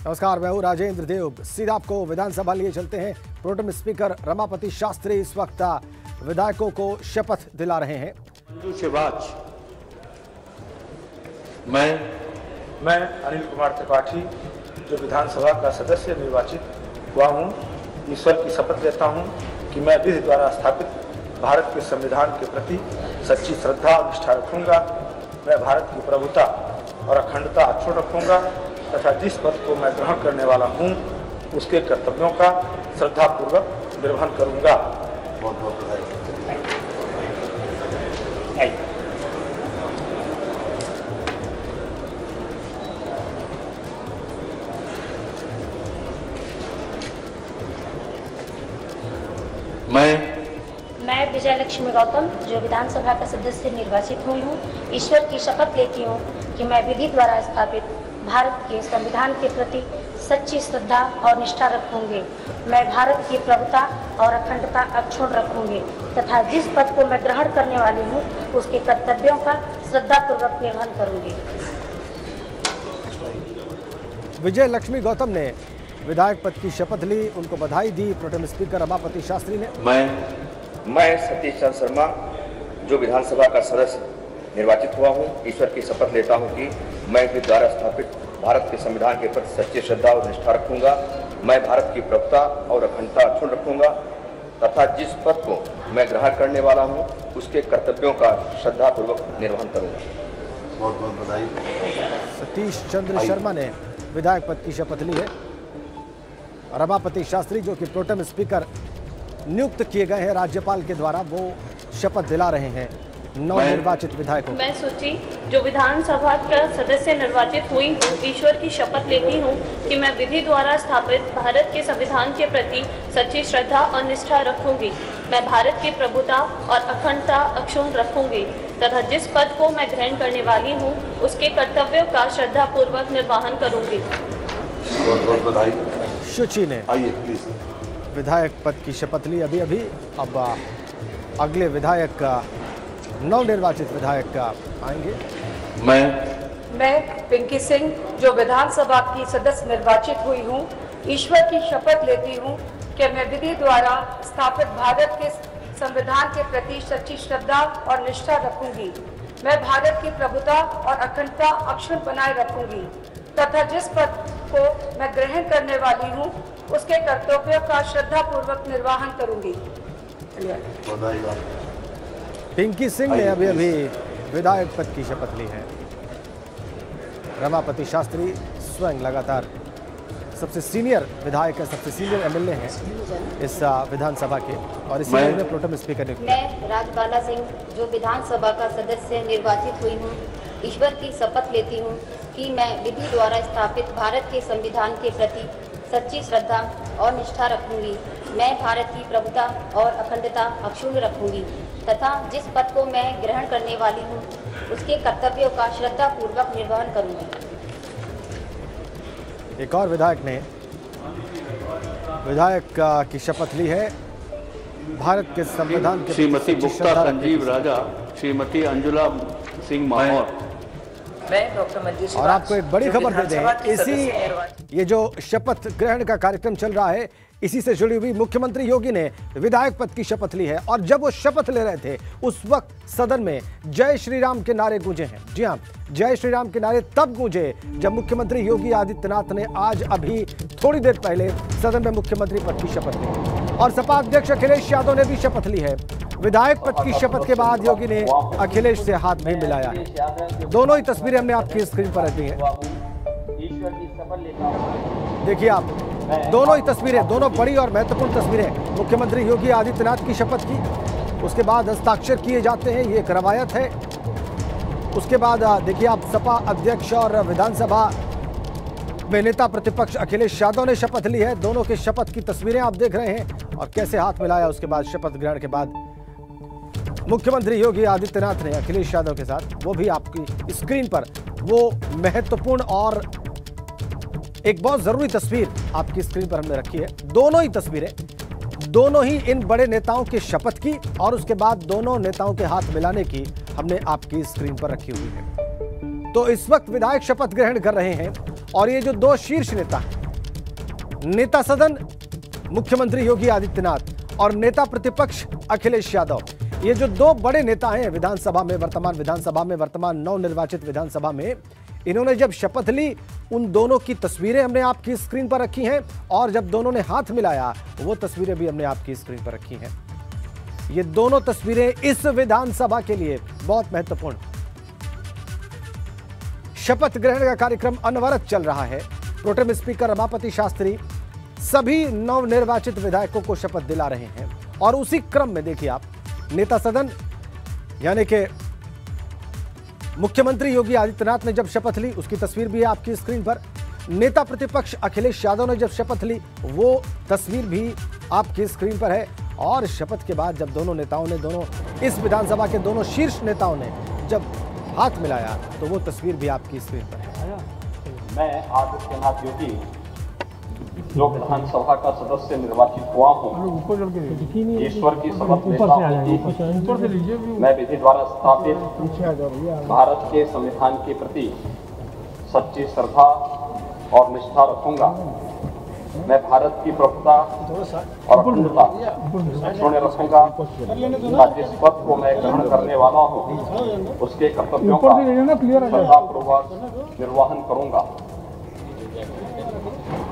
नमस्कार, मैं हूं राजेंद्र देव। सीधा आपको विधानसभा लिए चलते हैं। प्रोटेम स्पीकर रमापति शास्त्री इस वक्त विधायकों को शपथ दिला रहे हैं। मैं अनिल कुमार त्रिपाठी जो विधानसभा का सदस्य निर्वाचित हुआ हूं, ईश्वर की शपथ लेता हूं कि मैं विधि द्वारा स्थापित भारत के संविधान के प्रति सच्ची श्रद्धा और निष्ठा रखूंगा। मैं भारत की प्रभुता और अखंडता अक्षुण्ण रखूंगा तथा जिस पद को मैं ग्रहण करने वाला हूं उसके कर्तव्यों का श्रद्धापूर्वक निर्वहन करूंगा। बहुत बहुत बधाई। मैं विजयलक्ष्मी गौतम जो विधानसभा का सदस्य निर्वाचित हुई हूँ, ईश्वर की शपथ लेती हूँ कि मैं विधि द्वारा स्थापित भारत के संविधान के प्रति सच्ची श्रद्धा और निष्ठा रखूंगी। मैं भारत की प्रभुता और अखंडता अक्षुण्ण रखूंगी तथा जिस पद को मैं ग्रहण करने वाली हूँ उसके कर्तव्यों का श्रद्धापूर्वक निर्वहन करूंगी। विजय लक्ष्मी गौतम ने विधायक पद की शपथ ली, उनको बधाई दी प्रोटेम स्पीकर रमापति शास्त्री ने। मैं सतीश चंद्र शर्मा जो विधानसभा का सदस्य निर्वाचित हुआ हूं, ईश्वर की शपथ लेता हूं कि मैं विधि द्वारा स्थापित भारत के संविधान के प्रति सच्ची श्रद्धा और निष्ठा रखूंगा। मैं भारत की प्रभुता और अखंडता अक्षुण्ण रखूंगा तथा जिस पद को मैं ग्रहण करने वाला हूं उसके कर्तव्यों का श्रद्धापूर्वक निर्वहन करूंगा। बहुत बहुत बधाई। सतीश चंद्र शर्मा ने विधायक पद की शपथ ली है। रमापति शास्त्री जो कि प्रोटेम स्पीकर नियुक्त किए गए हैं राज्यपाल के द्वारा, वो शपथ दिला रहे हैं नवनिर्वाचित विधायकों। मैं सूची जो विधानसभा का सदस्य निर्वाचित हुई हूँ, ईश्वर की शपथ लेती हूँ कि मैं विधि द्वारा स्थापित भारत के संविधान के प्रति सच्ची श्रद्धा और निष्ठा रखूंगी। मैं भारत की प्रभुता और अखंडता अक्षुण्ण रखूंगी तथा जिस पद को मैं ग्रहण करने वाली हूँ उसके कर्तव्यों का श्रद्धापूर्वक निर्वहन करूंगी। बहुत बहुत बधाई। शुचि ने आइए प्लीज विधायक पद की शपथ ली अभी। अब अगले विधायक नवनिर्वाचित विधायक आएंगे। मैं पिंकी सिंह जो विधानसभा की सदस्य निर्वाचित हुई हूँ, ईश्वर की शपथ लेती हूँ कि मैं विधि द्वारा स्थापित भारत के संविधान के प्रति सच्ची श्रद्धा और निष्ठा रखूंगी। मैं भारत की प्रभुता और अखंडता अक्षुण्ण बनाए रखूंगी तथा जिस पद को मैं ग्रहण करने वाली हूँ उसके कर्तव्यों का श्रद्धापूर्वक निर्वहन करूंगी। पिंकी सिंह ने अभी विधायक पद की शपथ ली है। रमापति शास्त्री स्वयं लगातार सबसे सीनियर विधायक है, सबसे सीनियर एमएलए हैं इस विधानसभा के, और इसी में प्रोटेम स्पीकर ने। मैं राजबाला सिंह जो विधानसभा का सदस्य निर्वाचित हुई हूँ, ईश्वर की शपथ लेती हूँ कि मैं विधि द्वारा स्थापित भारत के संविधान के प्रति सच्ची श्रद्धा और निष्ठा रखूंगी। मैं भारत की प्रभुता और अखंडता अक्षुण्ण रखूंगी तथा जिस पद को मैं ग्रहण करने वाली हूँ उसके कर्तव्यों का श्रद्धापूर्वक निर्वहन करूंगी। एक और विधायक ने विधायक की शपथ ली है। भारत के संविधान के श्रीमती गुप्ता संजीव राजा, श्रीमती अंजुला सिंह माहौर। मैं डॉक्टर मंजूषी और आपको एक बड़ी खबर दे दें, इसी ये जो शपथ ग्रहण का कार्यक्रम चल रहा है, इसी से जुड़ी हुई मुख्यमंत्री योगी ने विधायक पद की शपथ ली है। और जब वो शपथ ले रहे थे उस वक्त सदन में जय श्री राम के नारे गूंजे हैं। जी हां, जय श्री राम के नारे तब गूंजे जब मुख्यमंत्री योगी आदित्यनाथ ने आज अभी थोड़ी देर पहले सदन में मुख्यमंत्री पद की शपथ ली। और सपा अध्यक्ष अखिलेश यादव ने भी शपथ ली है। विधायक पद की शपथ के बाद योगी ने अखिलेश से हाथ भी मिलाया है। दोनों ही तस्वीरें हमने आपकी स्क्रीन पर रखी हैं। देखिए आप, दोनों ही तस्वीरें, दोनों बड़ी और महत्वपूर्ण तस्वीरें। मुख्यमंत्री योगी आदित्यनाथ की शपथ की, उसके बाद हस्ताक्षर किए जाते हैं, ये एक रवायत है। उसके बाद देखिए आप, सपा अध्यक्ष और विधानसभा में नेता प्रतिपक्ष अखिलेश यादव ने शपथ ली है। दोनों के शपथ की तस्वीरें आप देख रहे हैं और कैसे हाथ मिलाया उसके बाद शपथ ग्रहण के बाद मुख्यमंत्री योगी आदित्यनाथ ने अखिलेश यादव के साथ। वो भी आपकी स्क्रीन पर वो महत्वपूर्ण और एक बहुत जरूरी तस्वीर आपकी स्क्रीन पर हमने रखी है। दोनों ही तस्वीरें, दोनों ही इन बड़े नेताओं की शपथ की और उसके बाद दोनों नेताओं के हाथ मिलाने की हमने आपकी स्क्रीन पर रखी हुई है। तो इस वक्त विधायक शपथ ग्रहण कर रहे हैं और ये जो दो शीर्ष नेता हैं, नेता सदन मुख्यमंत्री योगी आदित्यनाथ और नेता प्रतिपक्ष अखिलेश यादव, ये जो दो बड़े नेता हैं विधानसभा में, वर्तमान नवनिर्वाचित विधानसभा में, इन्होंने जब शपथ ली, उन दोनों की तस्वीरें हमने आपकी स्क्रीन पर रखी हैं और जब दोनों ने हाथ मिलाया वो तस्वीरें भी हमने आपकी स्क्रीन पर रखी हैं। ये दोनों तस्वीरें इस विधानसभा के लिए बहुत महत्वपूर्ण। शपथ ग्रहण का कार्यक्रम अनवरत चल रहा है। प्रोटेम स्पीकर रमापति शास्त्री सभी नवनिर्वाचित विधायकों को शपथ दिला रहे हैं और उसी क्रम में देखिए आप, नेता सदन यानी कि मुख्यमंत्री योगी आदित्यनाथ ने जब शपथ ली, उसकी तस्वीर भी है आपकी स्क्रीन पर। नेता प्रतिपक्ष अखिलेश यादव ने जब शपथ ली, वो तस्वीर भी आपकी स्क्रीन पर है। और शपथ के बाद जब दोनों नेताओं ने, दोनों इस विधानसभा के दोनों शीर्ष नेताओं ने जब हाथ मिलाया, तो वो तस्वीर भी आपकी स्क्रीन पर है। मैं आदित्यनाथ योगी जो विधानसभा का सदस्य निर्वाचित हुआ हूँ, ईश्वर की शपथ लेता हूँ कि मैं विधि द्वारा स्थापित भारत के संविधान के प्रति सच्ची श्रद्धा और निष्ठा रखूंगा। मैं भारत की प्रभुता और अखंडता अक्षुण्य रखूंगा तथा जिस पद को मैं ग्रहण करने वाला हूँ उसके कर्तव्यों का श्रद्धापूर्वक निर्वहन करूंगा।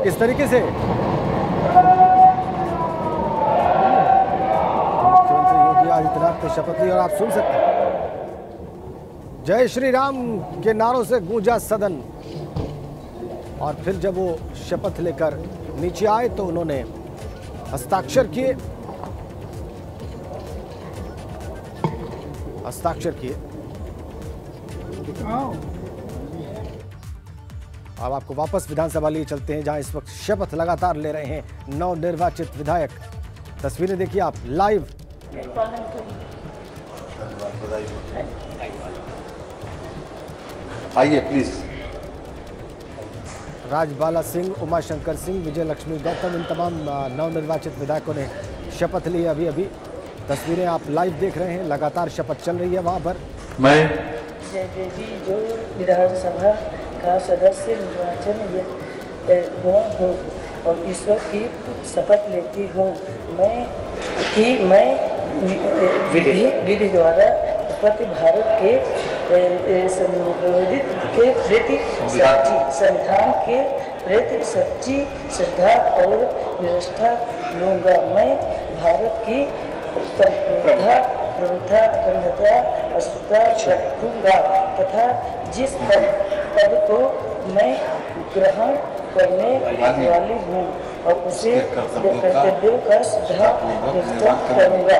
इस तरीके से मुख्यमंत्री योगी आदित्यनाथ ने शपथ ली और आप सुन सकते हैं जय श्री राम के नारों से गूंजा सदन। और फिर जब वो शपथ लेकर नीचे आए तो उन्होंने हस्ताक्षर किए। अब आपको वापस विधानसभा लिए चलते हैं, जहां इस वक्त शपथ लगातार ले रहे हैं नवनिर्वाचित विधायक। तस्वीरें देखिए आप लाइव। आइए प्लीज। राजबाला सिंह, उमाशंकर सिंह, विजय लक्ष्मी गौतम, इन तमाम नवनिर्वाचित विधायकों ने शपथ ली अभी। तस्वीरें आप लाइव देख रहे हैं, लगातार शपथ चल रही है वहां पर। मैं जो विधानसभा का सदस्य निर्वाचन हुआ हूँ और ईश्वर की शपथ लेती हूँ मैं विधि द्वारा प्रति भारत के संविधान के प्रति सच्ची श्रद्धा और निष्ठा लूँगा। मैं भारत की प्रभुता अखंडता रखूँगा तथा जिस पद को मैं ग्रहण करने वाली हूँ और उसे कर्तव्यों का श्रद्धा करूँगा।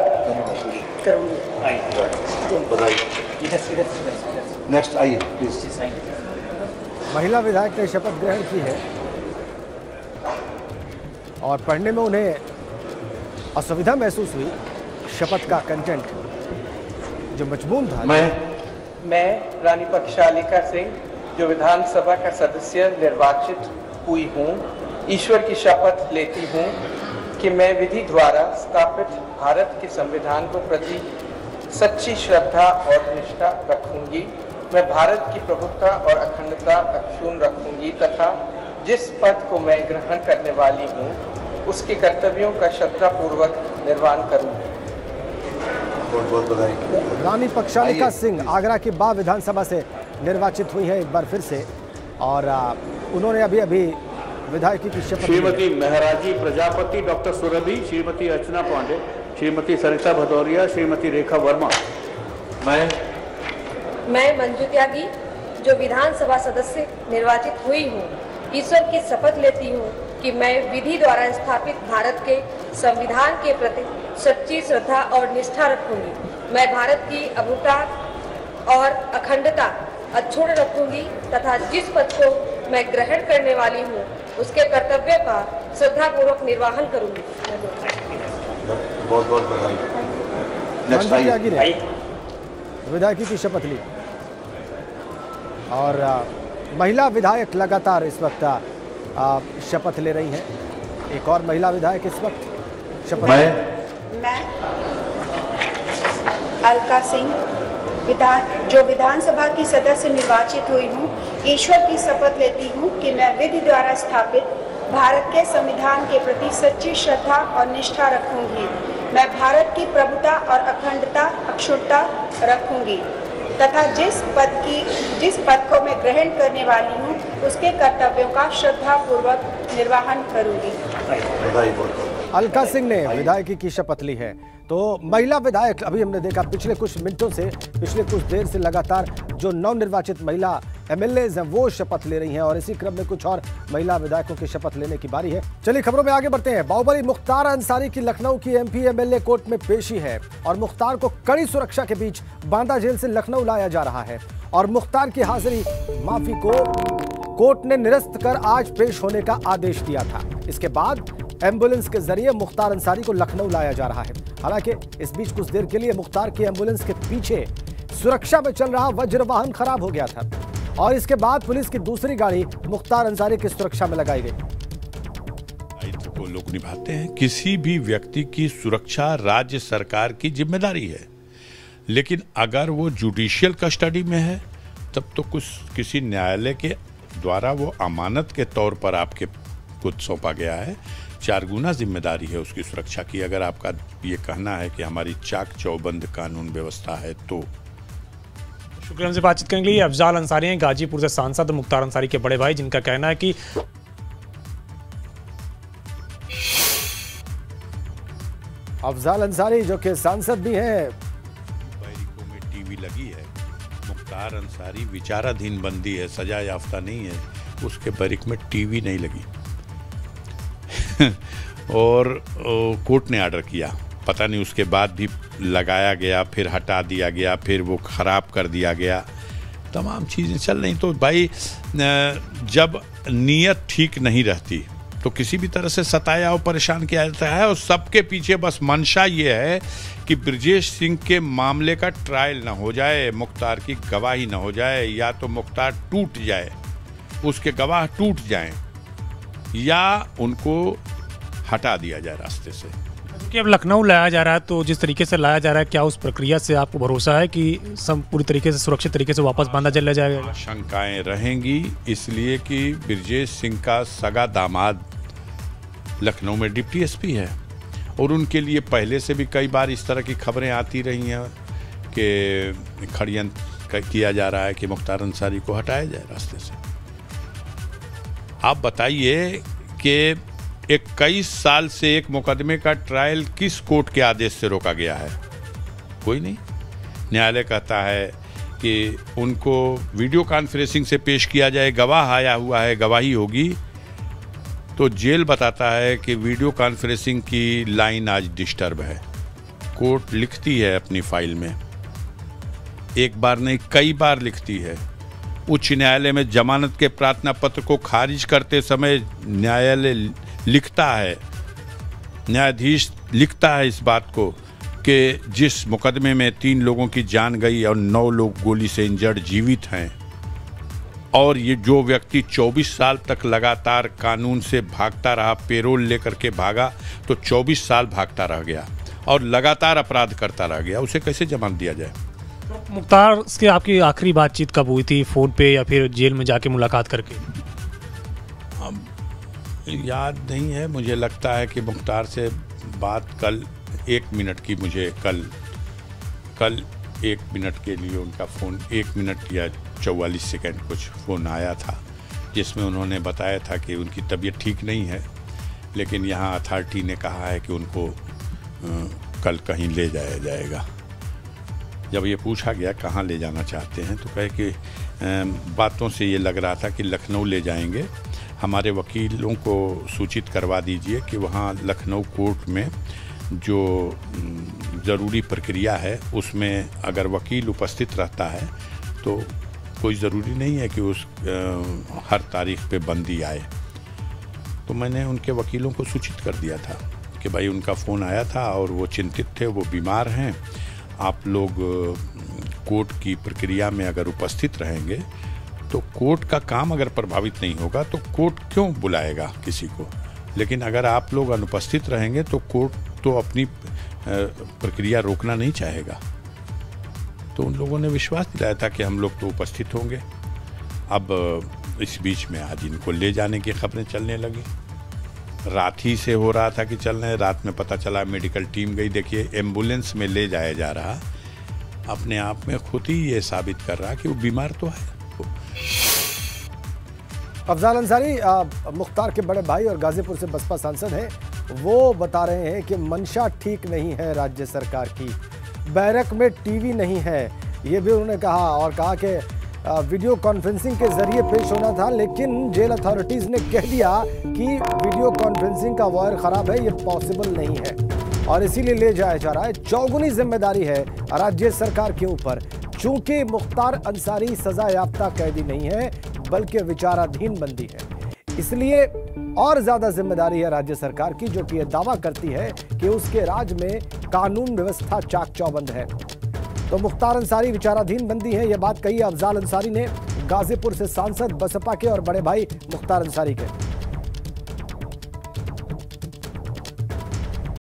नेक्स्ट आइए प्लीज। महिला विधायक ने शपथ ग्रहण की है और पढ़ने में उन्हें असुविधा महसूस हुई। शपथ का कंटेंट जो मजमून था। मैं रानी पक्षालिका सिंह जो विधानसभा का सदस्य निर्वाचित हुई हूँ, ईश्वर की शपथ लेती हूँ कि मैं विधि द्वारा स्थापित भारत के संविधान को प्रति सच्ची श्रद्धा और निष्ठा रखूंगी। मैं भारत की प्रभुता और अखंडता अक्षुण्ण रखूंगी तथा जिस पद को मैं ग्रहण करने वाली हूँ उसके कर्तव्यों का श्रद्धापूर्वक निर्वहन करूंगी। बहुत बधाई। रानी पक्षालिका सिंह आगरा की बा विधानसभा से निर्वाचित हुई है एक बार फिर से और उन्होंने अभी विधायकी की शपथ। श्रीमती महराजी प्रजापति, डॉक्टर सुरभि, श्रीमती अर्चना पांडे, श्रीमती सरिता भदौरिया, श्रीमती रेखा वर्मा। मैं मंजू त्यागी जो विधानसभा सदस्य निर्वाचित हुई हूँ, ईश्वर की शपथ लेती हूँ कि मैं विधि द्वारा स्थापित भारत के संविधान के प्रति सच्ची श्रद्धा और निष्ठा रखूंगी। मैं भारत की अभुता और अखंडता अक्षुण्ण रखूंगी तथा जिस पद को मैं ग्रहण करने वाली हूँ उसके कर्तव्य का श्रद्धापूर्वक निर्वहन करूंगी। बहुत बहुत बधाई। नेक्स्ट आइए। विधायकी की शपथ ली और महिला विधायक लगातार इस वक्त शपथ ले रही हैं। एक और महिला विधायक इस वक्त शपथ। मैं अलका सिंह विधानसभा की सदस्य निर्वाचित हुई हूँ, ईश्वर की शपथ लेती हूँ कि मैं विधि द्वारा स्थापित भारत के संविधान के प्रति सच्ची श्रद्धा और निष्ठा रखूंगी। मैं भारत की प्रभुता और अखंडता अक्षुण्णता रखूंगी तथा जिस पद को मैं ग्रहण करने वाली हूँ उसके कर्तव्यों का श्रद्धापूर्वक निर्वहन करूंगी। अलका सिंह ने विधायकी की शपथ ली है। तो महिला विधायक अभी हमने देखा पिछले कुछ देर से लगातार जो नवनिर्वाचित महिला एमएलएज हैं वो शपथ ले रही हैं और इसी क्रम में कुछ और महिला विधायकों की शपथ लेने की बारी है। चलिए खबरों में आगे बढ़ते हैं। बाहुबली मुख्तार अंसारी की लखनऊ की एमपी एमएलए कोर्ट में पेशी है और मुख्तार को कड़ी सुरक्षा के बीच बांदा जेल से लखनऊ लाया जा रहा है और मुख्तार की हाजिरी माफी को कोर्ट ने निरस्त कर आज पेश होने का आदेश दिया था। इसके बाद एम्बुलेंस के जरिए मुख्तार अंसारी को लखनऊ लाया जा रहा है। हालांकि इस बीच कुछ देर के लिए मुख्तार की एम्बुलेंस के पीछे सुरक्षा में चल रहा वज्र वाहन खराब हो गया था और इसके बाद पुलिस की दूसरी गाड़ी मुख्तार अंसारी की सुरक्षा में लगाई गई। दायित्व को लोग निभाते हैं। किसी भी व्यक्ति की सुरक्षा राज्य सरकार की जिम्मेदारी है, लेकिन अगर वो जुडिशियल कस्टडी में है तब तो किसी न्यायालय के द्वारा वो अमानत के तौर पर आपके को सौंपा गया है। 4 गुना जिम्मेदारी है उसकी सुरक्षा की। अगर आपका ये कहना है कि हमारी चाक चौबंद कानून व्यवस्था है तो शुक्रिया। हमसे बातचीत करने के लिए अफजाल अंसारी हैं, गाजीपुर से सांसद मुख्तार अंसारी के बड़े भाई, जिनका कहना है कि अफजाल अंसारी जो कि सांसद भी हैं, बैरिकों में टीवी लगी है। मुख्तार अंसारी विचाराधीन बंदी है, सजा याफ्ता नहीं है, उसके बैरिक में टीवी नहीं लगी और कोर्ट ने ऑर्डर किया, पता नहीं उसके बाद भी लगाया गया, फिर हटा दिया गया, फिर वो ख़राब कर दिया गया, तमाम चीज़ें चल रही। तो भाई जब नीयत ठीक नहीं रहती तो किसी भी तरह से सताया और परेशान किया जाता है और सबके पीछे बस मंशा ये है कि ब्रजेश सिंह के मामले का ट्रायल ना हो जाए, मुख्तार की गवाही ना हो जाए, या तो मुख्तार टूट जाए, उसके गवाह टूट जाएं, या उनको हटा दिया जाए रास्ते से। कि अब लखनऊ लाया जा रहा है तो जिस तरीके से लाया जा रहा है, क्या उस प्रक्रिया से आपको भरोसा है कि सब पूरी तरीके से सुरक्षित तरीके से वापस बांदा जेल ले जाएगा? शंकाएं रहेंगी, इसलिए कि ब्रजेश सिंह का सगा दामाद लखनऊ में डिप्टी एसपी है और उनके लिए पहले से भी कई बार इस तरह की खबरें आती रही हैं कि षड्यंत्र किया जा रहा है कि मुख्तार अंसारी को हटाया जाए रास्ते से। आप बताइए कि 21 साल से एक मुकदमे का ट्रायल किस कोर्ट के आदेश से रोका गया है? कोई नहीं। न्यायालय कहता है कि उनको वीडियो कॉन्फ्रेंसिंग से पेश किया जाए, गवाह आया हुआ है, गवाही होगी, तो जेल बताता है कि वीडियो कॉन्फ्रेंसिंग की लाइन आज डिस्टर्ब है। कोर्ट लिखती है अपनी फाइल में, एक बार नहीं कई बार लिखती है। उच्च न्यायालय में जमानत के प्रार्थना पत्र को खारिज करते समय न्यायालय लिखता है, न्यायाधीश लिखता है इस बात को कि जिस मुकदमे में 3 लोगों की जान गई और 9 लोग गोली से इंजर्ड जीवित हैं, और ये जो व्यक्ति 24 साल तक लगातार कानून से भागता रहा, पेरोल लेकर के भागा, तो 24 साल भागता रह गया और लगातार अपराध करता रह गया, उसे कैसे जमानत दिया जाए? मुख्तार से आपकी आखिरी बातचीत कब हुई थी, फ़ोन पे या फिर जेल में जाके मुलाकात करके? याद नहीं है, मुझे लगता है कि मुख्तार से बात कल 1 मिनट की, मुझे कल 1 मिनट के लिए उनका फ़ोन 1 मिनट या 44 सेकंड कुछ फ़ोन आया था, जिसमें उन्होंने बताया था कि उनकी तबीयत ठीक नहीं है, लेकिन यहाँ अथॉरिटी ने कहा है कि उनको कल कहीं ले जाया जाएगा। जब ये पूछा गया कहाँ ले जाना चाहते हैं तो कहे कि बातों से ये लग रहा था कि लखनऊ ले जाएंगे, हमारे वकीलों को सूचित करवा दीजिए कि वहाँ लखनऊ कोर्ट में जो ज़रूरी प्रक्रिया है उसमें अगर वकील उपस्थित रहता है तो कोई ज़रूरी नहीं है कि उस हर तारीख पे बंदी आए। तो मैंने उनके वकीलों को सूचित कर दिया था कि भाई उनका फ़ोन आया था और वो चिंतित थे, वो बीमार हैं, आप लोग कोर्ट की प्रक्रिया में अगर उपस्थित रहेंगे तो कोर्ट का काम अगर प्रभावित नहीं होगा तो कोर्ट क्यों बुलाएगा किसी को, लेकिन अगर आप लोग अनुपस्थित रहेंगे तो कोर्ट तो अपनी प्रक्रिया रोकना नहीं चाहेगा। तो उन लोगों ने विश्वास दिलाया था कि हम लोग तो उपस्थित होंगे। अब इस बीच में आज इनको ले जाने की खबरें चलने लगी। रात ही से हो रहा था कि चल रहे, रात में पता चला मेडिकल टीम गई। देखिए, एम्बुलेंस में ले जाया जा रहा अपने आप में खुद ही ये साबित कर रहा कि वो बीमार तो है। अफजाल अंसारी मुख्तार के बड़े भाई और गाजीपुर से बसपा सांसद हैं, वो बता रहे हैं कि मंशा ठीक नहीं है राज्य सरकार की, बैरक में टीवी नहीं है, ये भी उन्होंने कहा। और कहा कि वीडियो कॉन्फ्रेंसिंग के जरिए पेश होना था, लेकिन जेल अथॉरिटीज़ ने कह दिया कि वीडियो कॉन्फ्रेंसिंग का वायर ख़राब है, ये पॉसिबल नहीं है और इसीलिए ले जाया जा रहा है। चौगुनी जिम्मेदारी है राज्य सरकार के ऊपर, चूंकि मुख्तार अंसारी सजा याफ्ता कैदी नहीं है बल्कि विचाराधीन बंदी है, इसलिए और ज़्यादा जिम्मेदारी है राज्य सरकार की, जो कि यह दावा करती है कि उसके राज में कानून व्यवस्था चाक चौबंद है। तो मुख्तार अंसारी विचाराधीन बंदी है, यह बात कही अफजाल अंसारी ने, गाजीपुर से सांसद बसपा के और बड़े भाई मुख्तार अंसारी के।